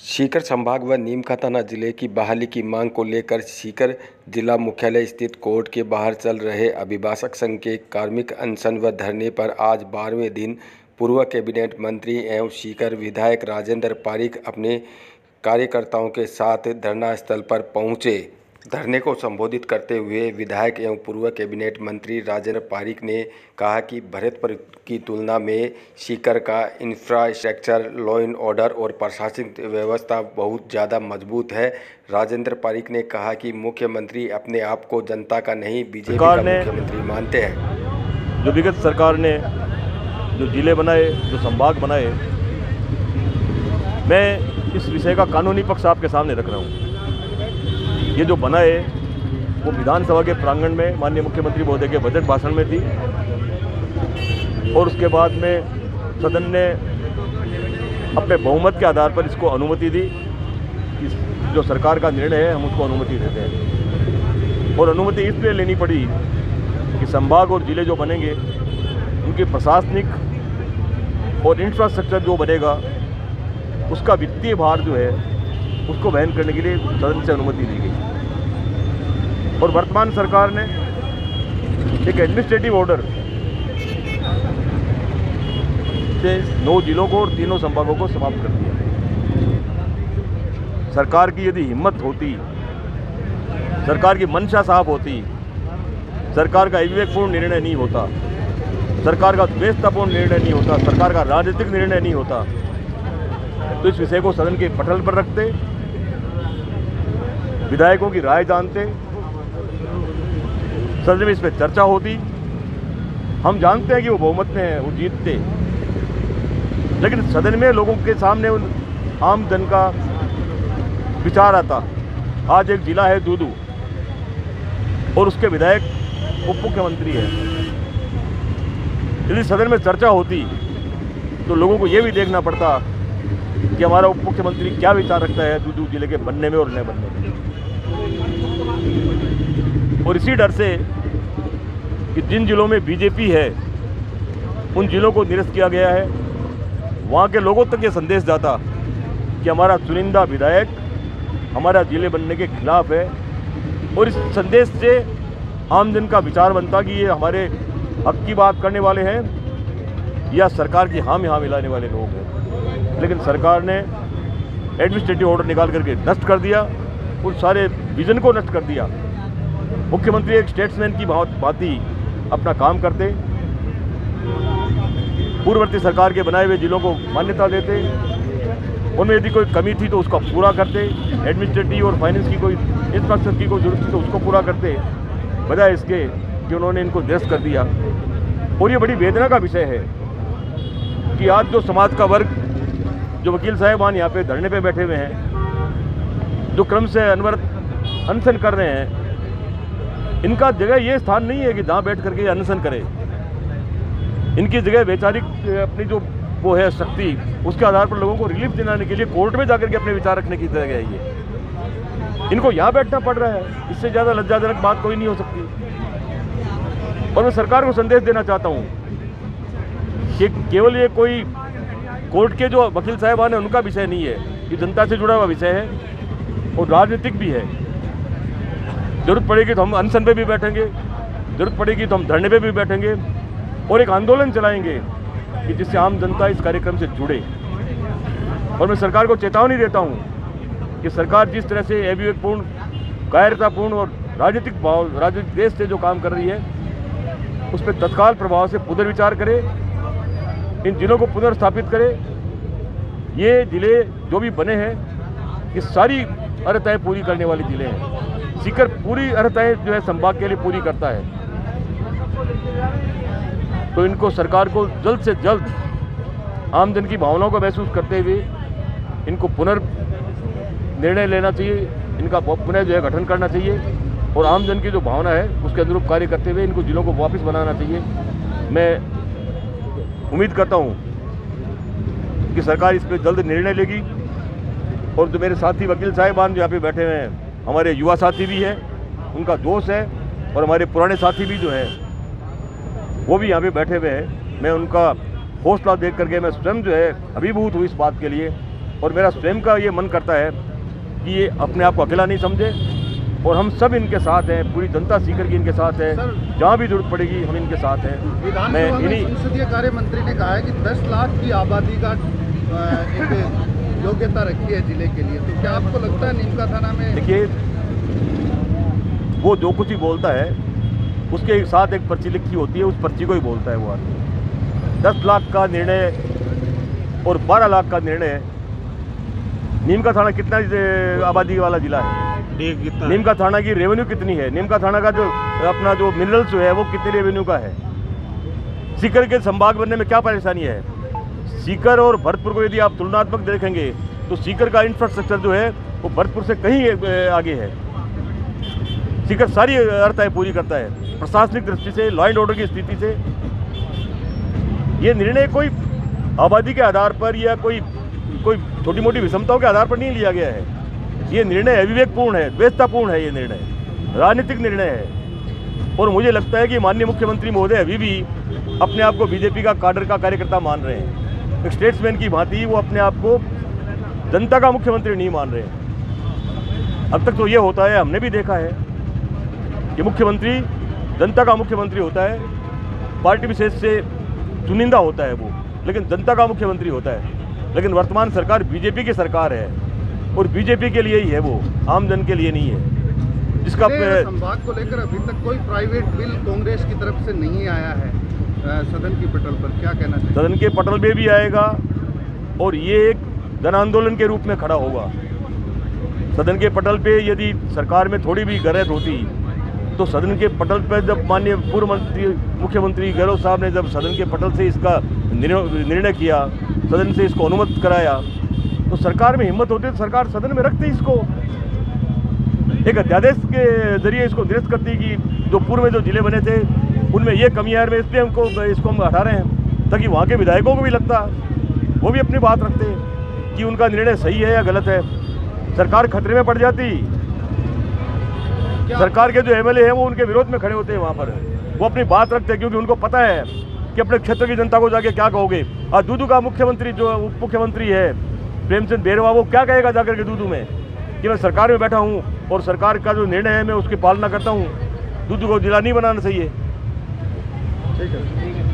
सीकर संभाग व नीमकाथाना जिले की बहाली की मांग को लेकर सीकर जिला मुख्यालय स्थित कोर्ट के बाहर चल रहे अभिभाषक संघ के कार्मिक अनशन व धरने पर आज 12वें दिन पूर्व कैबिनेट मंत्री एवं सीकर विधायक राजेंद्र पारीक अपने कार्यकर्ताओं के साथ धरना स्थल पर पहुंचे। धरने को संबोधित करते हुए विधायक एवं पूर्व कैबिनेट मंत्री राजेंद्र पारीक ने कहा कि भरतपुर की तुलना में सीकर का इंफ्रास्ट्रक्चर, लॉ एंड ऑर्डर और प्रशासनिक व्यवस्था बहुत ज़्यादा मजबूत है। राजेंद्र पारीक ने कहा कि मुख्यमंत्री अपने आप को जनता का नहीं बीजेपी का मुख्यमंत्री मानते हैं। जो विगत सरकार ने जो जिले बनाए, जो संभाग बनाए, मैं इस विषय का कानूनी पक्ष आपके सामने रख रहा हूँ। ये जो बनाए वो विधानसभा के प्रांगण में माननीय मुख्यमंत्री महोदय के बजट भाषण में थी और उसके बाद में सदन ने अपने बहुमत के आधार पर इसको अनुमति दी कि जो सरकार का निर्णय है हम उसको अनुमति देते हैं। और अनुमति इसलिए लेनी पड़ी कि संभाग और जिले जो बनेंगे उनकी प्रशासनिक और इंफ्रास्ट्रक्चर जो बनेगा उसका वित्तीय भार जो है उसको वहन करने के लिए सदन से अनुमति दी गई। और वर्तमान सरकार ने एक एडमिनिस्ट्रेटिव ऑर्डर से 9 जिलों को और 3 संभागों को समाप्त कर दिया। सरकार की यदि हिम्मत होती, सरकार की मंशा साफ होती, सरकार का विवेकपूर्ण निर्णय नहीं होता, सरकार का द्वेषतापूर्ण निर्णय नहीं होता, सरकार का राजनीतिक निर्णय नहीं होता, तो इस विषय को सदन के पटल पर रखते, विधायकों की राय जानते, सदन में इस पर चर्चा होती। हम जानते हैं कि वो बहुमत में है, वो जीतते, लेकिन सदन में लोगों के सामने उन आम जन का विचार आता। आज एक जिला है दूदू और उसके विधायक उप मुख्यमंत्री है। यदि सदन में चर्चा होती तो लोगों को ये भी देखना पड़ता कि हमारा उप मुख्यमंत्री क्या विचार रखता है दूदू जिले के बनने में और न बनने में। और इसी डर से कि जिन जिलों में बीजेपी है उन जिलों को निरस्त किया गया है, वहाँ के लोगों तक ये संदेश जाता कि हमारा चुनिंदा विधायक हमारा जिले बनने के खिलाफ है। और इस संदेश से आम जन का विचार बनता कि ये हमारे हक की बात करने वाले हैं या सरकार की हाँ में हाँ मिलाने वाले लोग हैं। लेकिन सरकार ने एडमिनिस्ट्रेटिव ऑर्डर निकाल करके नष्ट कर दिया, उस सारे विजन को नष्ट कर दिया। मुख्यमंत्री एक स्टेट्समैन की भांति अपना काम करते, पूर्ववर्ती सरकार के बनाए हुए जिलों को मान्यता देते, उनमें यदि कोई कमी थी तो उसका पूरा करते, एडमिनिस्ट्रेटिव और फाइनेंस की कोई इंफ्रास्ट्रक्चर की कोई जरूरत थी तो उसको पूरा करते, बजाय इसके कि उन्होंने इनको निरस्त कर दिया। और ये बड़ी वेदना का विषय है कि आज जो समाज का वर्ग, जो वकील साहिबान यहाँ पे धरने पे बैठे हुए हैं, जो क्रम से अनवरत अनशन कर रहे हैं, इनका जगह ये स्थान नहीं है कि जहाँ बैठ करके अनशन करें। इनकी जगह वैचारिक अपनी जो वो है शक्ति, उसके आधार पर लोगों को रिलीफ दिलाने के लिए कोर्ट में जाकर के अपने विचार रखने की जगह है ये। इनको यहाँ बैठना पड़ रहा है, इससे ज़्यादा लज्जाजनक बात कोई नहीं हो सकती। और मैं सरकार को संदेश देना चाहता हूँ कि केवल ये कोई कोर्ट के जो वकील साहिबान हैं उनका विषय नहीं है, ये जनता से जुड़ा हुआ विषय है और राजनीतिक भी है। जरूरत पड़ेगी तो हम अनशन पे भी बैठेंगे, जरूरत पड़ेगी तो हम धरने पे भी बैठेंगे और एक आंदोलन चलाएंगे कि जिससे आम जनता इस कार्यक्रम से जुड़े। और मैं सरकार को चेतावनी देता हूँ कि सरकार जिस तरह से अविवेकपूर्ण, कायरतापूर्ण और राजनीतिक देश से जो काम कर रही है उस पर तत्काल प्रभाव से पुनर्विचार करे, इन जिलों को पुनर्स्थापित करे। ये जिले जो भी बने हैं ये सारी अर्हताएँ पूरी करने वाले जिले हैं। सीकर पूरी अर्हताएँ जो है संभाग के लिए पूरी करता है। तो इनको सरकार को जल्द से जल्द आम जन की भावनाओं को महसूस करते हुए इनको निर्णय लेना चाहिए, इनका पुनः जो है गठन करना चाहिए और आम जन की जो भावना है उसके अनुरूप कार्य करते हुए इनको जिलों को वापस बनाना चाहिए। मैं उम्मीद करता हूँ कि सरकार इस पर जल्द निर्णय लेगी। और जो मेरे साथी वकील साहिबान जो यहाँ पे बैठे हुए हैं, हमारे युवा साथी भी हैं, उनका दोस्त है, और हमारे पुराने साथी भी जो हैं वो भी यहाँ पे बैठे हुए हैं। मैं उनका हौसला देख करके मैं स्वयं जो है अभिभूत हूँ इस बात के लिए और मेरा स्वयं का ये मन करता है कि ये अपने आप को अकेला नहीं समझे और हम सब इनके साथ हैं, पूरी जनता सीकर की इनके साथ है, जहाँ भी जरूरत पड़ेगी हम इनके साथ हैं। विधानसभा में संसदीय कार्य मंत्री ने कहा है कि 10 लाख की आबादी का एक योग्यता रखी है जिले के लिए, तो क्या आपको लगता है नीमका थाना में? देखिए, वो जो कुछ ही बोलता है उसके साथ एक पर्ची लिखी होती है, उस पर्ची को ही बोलता है वो आदमी। 10 लाख का निर्णय और 12 लाख का निर्णय। नीमका थाना कितना आबादी वाला जिला है? नीमका थाना की रेवेन्यू कितनी है? नीमका थाना का जो अपना जो मिनरल्स है वो कितने रेवेन्यू का है? सीकर के संभाग बनने में क्या परेशानी है? सीकर और भरतपुर को यदि आप तुलनात्मक देखेंगे तो सीकर का इंफ्रास्ट्रक्चर जो है वो भरतपुर से कहीं आगे है। सीकर सारी अर्थाएं पूरी करता है, प्रशासनिक दृष्टि से, लॉ एंड ऑर्डर की स्थिति से। ये निर्णय कोई आबादी के आधार पर या कोई छोटी मोटी विषमताओं के आधार पर नहीं लिया गया है। ये निर्णय अविवेकपूर्ण है, द्वेषतापूर्ण है, ये निर्णय राजनीतिक निर्णय है। और मुझे लगता है कि माननीय मुख्यमंत्री महोदय अभी भी अपने आप को बीजेपी का काडर का कार्यकर्ता मान रहे हैं। एक स्टेट्समैन की भांति वो अपने आप को जनता का मुख्यमंत्री नहीं मान रहे हैं। अब तक तो ये होता है, हमने भी देखा है कि मुख्यमंत्री जनता का मुख्यमंत्री होता है, पार्टी विशेष से चुनिंदा होता है वो, लेकिन जनता का मुख्यमंत्री होता है। लेकिन वर्तमान सरकार बीजेपी की सरकार है और बीजेपी के लिए ही है, वो आम जन के लिए नहीं है। जिसका संभाग को लेकर अभी तक कोई प्राइवेट बिल कांग्रेस की तरफ से नहीं आया है सदन की पटल पर, क्या कहना चाहिए? सदन के पटल पे भी आएगा और ये एक जन आंदोलन के रूप में खड़ा होगा। सदन के पटल पे यदि सरकार में थोड़ी भी गलत होती तो सदन के पटल पर जब माननीय पूर्व मुख्यमंत्री गहलोत साहब ने जब सदन के पटल से इसका निर्णय किया, सदन से इसको अनुमत कराया, तो सरकार में हिम्मत होती तो सरकार सदन में रखती, इसको एक अध्यादेश के जरिए इसको निरस्त करती कि जो पूर्व में जो जिले बने थे उनमें ये कमियां है, इसलिए इसको हम हटा रहे हैं, ताकि वहाँ के विधायकों को भी लगता, वो भी अपनी बात रखते कि उनका निर्णय सही है या गलत है। सरकार खतरे में पड़ जाती। सरकार के जो एमएलए हैं वो उनके विरोध में खड़े होते हैं, वहाँ पर वो अपनी बात रखते हैं, क्योंकि उनको पता है कि अपने क्षेत्र की जनता को जाके क्या कहोगे। और दूदू का मुख्यमंत्री जो उप मुख्यमंत्री है प्रेमचंद बेरवा, वो क्या कहेगा जाकर के दूदू में कि मैं सरकार में बैठा हूँ और सरकार का जो निर्णय है मैं उसकी पालना करता हूँ, दूदू को जिला नहीं बनाना चाहिए। ठीक है।